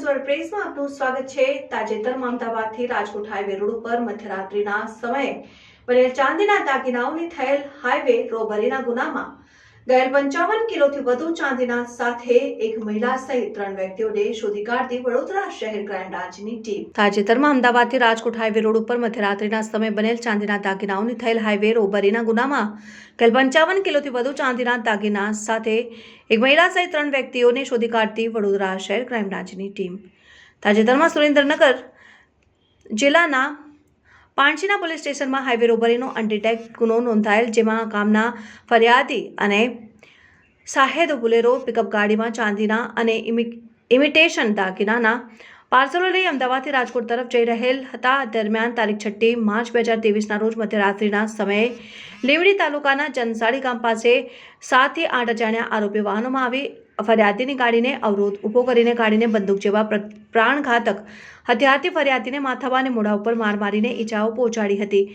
સ્વર પ્રેસમાં આપનું સ્વાગત છે। તાજેતરમાં અમદાવાદથી રાજકોટ હાઈવે રોડ ઉપર મધ્યરાત્રિના સમયે બનેલ ચાંદીના દાગીનાઓની થયેલ હાઈવે રોબરીના ગુનામાં ગયેલ 55 કિલોથી વધુ ચાંદીના સાથે એક મહિલા સહિત 3 વ્યક્તિઓને શોધી કાઢતી વડોદરા શહેર ક્રાઇમ બ્રાન્ચની ટીમ। તાજેતરમાં અમદાવાદથી રાજકોટ હાઈવે રોડ ઉપર મધ્યરાત્રિના સમયે બનેલ ચાંદીના દાગીનાઓની થયેલ હાઈવે રોબરીના ગુનામાં ગયેલ 55 કિલોથી વધુ ચાંદીના દાગીના સાથે એક મહિલા સહિત 3 વ્યક્તિઓને શોધી કાઢતી વડોદરા શહેર ક્રાઇમ બ્રાન્ચની ટીમ। તાજેતરમાં સુરેન્દ્રનગર જિલ્લાના પાંચીના પોલીસ સ્ટેશનમાં હાઈવે રોબરીનો અનડિટેક્ટ ગુનો નોંધાયેલ, જેમાં ગામના ફરિયાદી અને સાહેદ બુલેરો પિકઅપ ગાડીમાં ચાંદીના અને ઇમિટેશન દાગીનાના પાર્સલો લઈ અમદાવાદથી રાજકોટ તરફ જઈ રહેલ હતા। દરમિયાન તારીખ 6 માર્ચ 2023ના રોજ મધ્યરાત્રિના સમયે લીંબડી તાલુકાના જનસાડી ગામ પાસે 7 થી 8 અજાણ્યા આરોપી વાહનોમાં આવી ફરિયાદીની ગાડીને અવરોધ ઊભો કરીને ગાડીને બંદૂક જેવા પ્રાણઘાતક હથિયારથી ફરિયાદીને માથામાં અને મોઢા ઉપર માર મારીને ઈજાઓ પહોંચાડી હતી।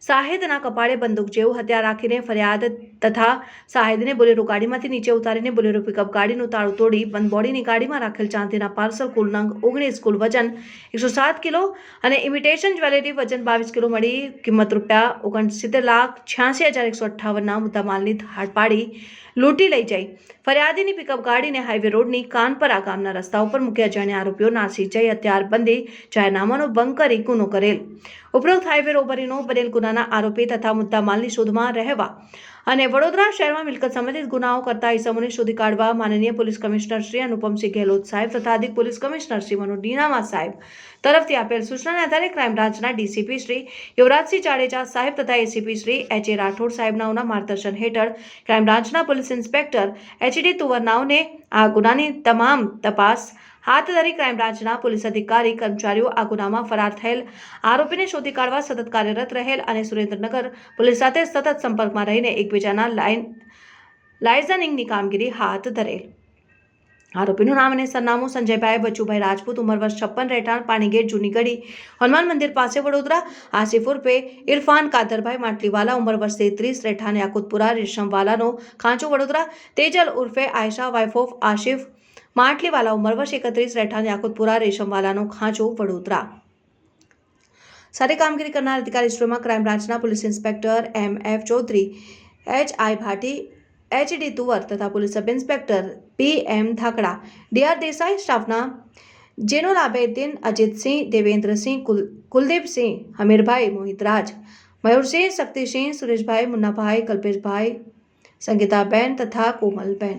સાહેદના કપાળે બંદૂક જેવું હથિયાર રાખીને ફરિયાદ તથા સાહેદને બોલેરો ગાડીમાંથી નીચે ઉતારીને બોલેરો પિકઅપ ગાડીનું તાળું તોડી બંધ બોડીની ગાડીમાં રાખેલ ચાંદીના પાર્સલ કુલ નંગ 19 કુલ વજન 107 કિલો અને ઇમિટેશન જ્વેલરી વજન 22 કિલો મળી કિંમત ₹69,86,158ના મુદ્દામાલની ધાડ પાડી લૂંટી લઈ જઈ ફરિયાદીની પિકઅપ ગાડીને હાઈવે રોડની કાનપરા ગામના રસ્તા ઉપર મૂકી અજાણ્યા આરોપીઓ નાસી જઈ હથિયારબંધી જાહેરનામાનો ભંગ કરી ગુનો કરેલ। ઉપરોક્ત હાઈવે રોબરીનો બનેલ ગુનાના આરોપી તથા મુદ્દામાલની શોધમાં રહેવા અને વડોદરા શહેરમાં મિલકત સંબંધિત ગુનાઓ કરતા ઇસમોને શોધી કાઢવા માનનીય પોલીસ કમિશનર શ્રી અનુપમસિંહ ગેહલોત સાહેબ તથા અધિક પોલીસ કમિશનર શ્રી મનોજ ડીનામા સાહેબ તરફથી આપેલ સૂચનાના આધારે ક્રાઇમ બ્રાન્ચના ડીસીપી શ્રી યુવરાજસિંહ જાડેજા સાહેબ તથા એસીપી શ્રી એચ.એ. રાઠોડ સાહેબનાઓના માર્ગદર્શન હેઠળ ક્રાઇમ બ્રાન્ચના પોલીસ ઇન્સ્પેક્ટર એચ.ડી. તુવરનાઓને આ ગુનાની તમામ તપાસ હાથ ધરી ક્રાઇમ બ્રાન્ચના પોલીસ અધિકારી કર્મચારીઓ આ ગુનામાં ફરાર થયેલ આરોપીને શોધી કાઢવા સતત કાર્યરત રહેલ અને સુરેન્દ્રનગર પોલીસ સાથે સતત સંપર્કમાં રહીને એકબીજાના લાયઝનિંગની કામગીરી હાથ ધરેલ। આરોપીનું નામ અને સરનામું સંજયભાઈ બચુભાઈ રાજપૂત, ઉંમર વર્ષ 56, રહેઠાણ પાણીગેટ જૂની ગળી હનુમાન મંદિર પાસે વડોદરા। આસિફ ઉર્ફે ઇરફાન કાદરભાઈ માટલીવાલા, ઉંમર વર્ષ 33, રહેઠાણ યાકુતપુરા રેશમવાલાનો ખાંચો વડોદરા। તેજલ ઉર્ફે આયશા વાઇફ ઓફ આસિફ માટલીવાલા, ઉંમર વર્ષ 31, રહેઠાણ યાકુતપુરા રેશમવાલાનો ખાંચો વડોદરા। સાથે કામગીરી કરનાર અધિકારી શ્રીમાં ક્રાઇમ બ્રાન્ચના police inspector M.F. Chaudhary, H.I. Bhati, H.D. Tuvar તથા police sub inspector P.M. Dhakada, D.R. Desai, સ્ટાફના જેનોલ આબેદીન, અજીતસિંહ, દેવેન્દ્રસિંહ, કુલદીપસિંહ, હમીરભાઈ, મોહિતરાજ, મયુરસિંહ, શક્તિસિંહ, સુરેશભાઈ, મુન્નાભાઈ, કલ્પેશભાઈ, સંગીતાબેન તથા કોમલબેન।